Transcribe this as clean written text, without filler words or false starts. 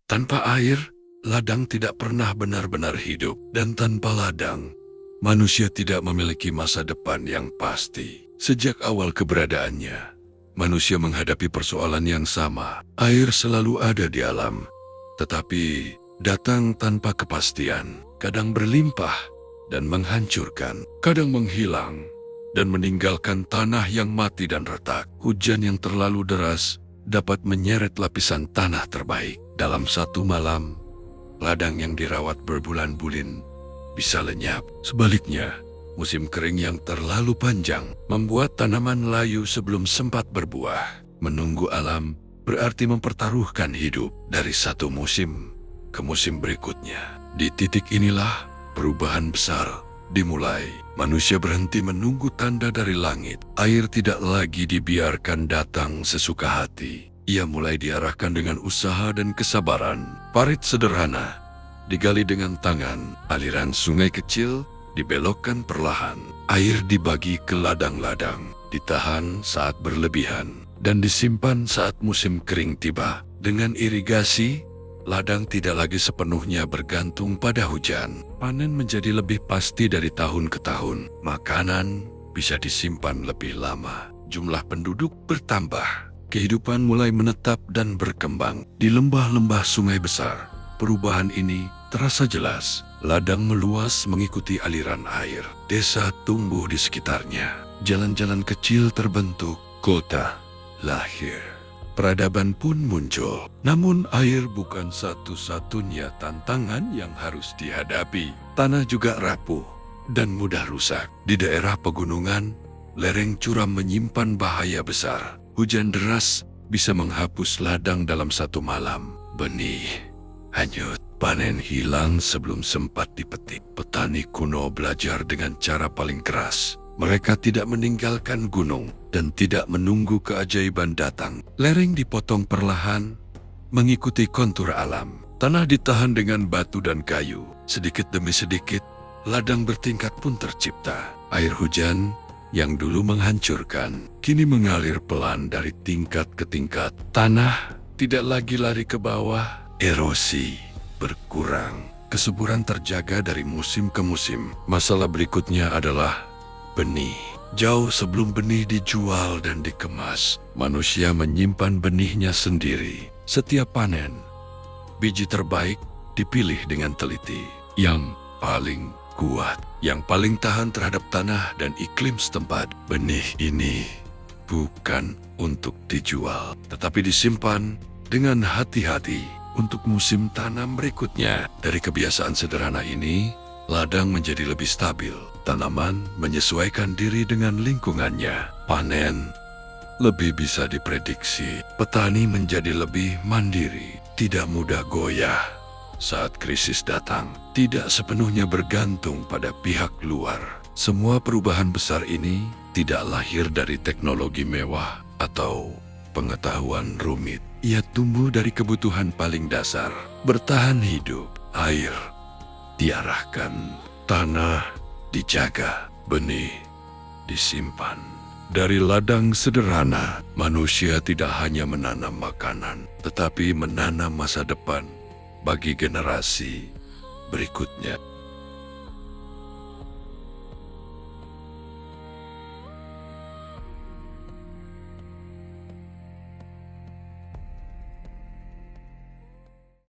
Tanpa air, ladang tidak pernah benar-benar hidup. Dan tanpa ladang, manusia tidak memiliki masa depan yang pasti. Sejak awal keberadaannya, manusia menghadapi persoalan yang sama. Air selalu ada di alam, tetapi datang tanpa kepastian. Kadang berlimpah dan menghancurkan, kadang menghilang dan meninggalkan tanah yang mati dan retak. Hujan yang terlalu deras dapat menyeret lapisan tanah terbaik. Dalam satu malam, ladang yang dirawat berbulan-bulan bisa lenyap. Sebaliknya, musim kering yang terlalu panjang membuat tanaman layu sebelum sempat berbuah. Menunggu alam berarti mempertaruhkan hidup dari satu musim ke musim berikutnya. Di titik inilah perubahan besar dimulai. Manusia berhenti menunggu tanda dari langit. Air tidak lagi dibiarkan datang sesuka hati. Ia mulai diarahkan dengan usaha dan kesabaran. Parit sederhana digali dengan tangan. Aliran sungai kecil dibelokkan perlahan. Air dibagi ke ladang-ladang, ditahan saat berlebihan, dan disimpan saat musim kering tiba. Dengan irigasi, ladang tidak lagi sepenuhnya bergantung pada hujan. Panen menjadi lebih pasti dari tahun ke tahun. Makanan bisa disimpan lebih lama. Jumlah penduduk bertambah. Kehidupan mulai menetap dan berkembang. Di lembah-lembah sungai besar, perubahan ini terasa jelas. Ladang meluas mengikuti aliran air. Desa tumbuh di sekitarnya. Jalan-jalan kecil terbentuk. Kota lahir. Peradaban pun muncul. Namun air bukan satu-satunya tantangan yang harus dihadapi. Tanah juga rapuh dan mudah rusak. Di daerah pegunungan, lereng curam menyimpan bahaya besar. Hujan deras bisa menghapus ladang dalam satu malam. Benih hanyut, panen hilang sebelum sempat dipetik. Petani kuno belajar dengan cara paling keras. Mereka tidak meninggalkan gunung dan tidak menunggu keajaiban datang. Lereng dipotong perlahan, mengikuti kontur alam. Tanah ditahan dengan batu dan kayu. Sedikit demi sedikit, ladang bertingkat pun tercipta. Air hujan yang dulu menghancurkan, kini mengalir pelan dari tingkat ke tingkat. Tanah tidak lagi lari ke bawah. Erosi berkurang. Kesuburan terjaga dari musim ke musim. Masalah berikutnya adalah benih. Jauh sebelum benih dijual dan dikemas, manusia menyimpan benihnya sendiri. Setiap panen, biji terbaik dipilih dengan teliti. Yang paling kuat, yang paling tahan terhadap tanah dan iklim setempat. Benih ini bukan untuk dijual, tetapi disimpan dengan hati-hati untuk musim tanam berikutnya. Dari kebiasaan sederhana ini, ladang menjadi lebih stabil. Tanaman menyesuaikan diri dengan lingkungannya. Panen lebih bisa diprediksi. Petani menjadi lebih mandiri, tidak mudah goyah saat krisis datang. Tidak sepenuhnya bergantung pada pihak luar. Semua perubahan besar ini tidak lahir dari teknologi mewah atau pengetahuan rumit. Ia tumbuh dari kebutuhan paling dasar. Bertahan hidup, air diarahkan, tanah dijaga, benih disimpan. Dari ladang sederhana, manusia tidak hanya menanam makanan, tetapi menanam masa depan bagi generasi berikutnya.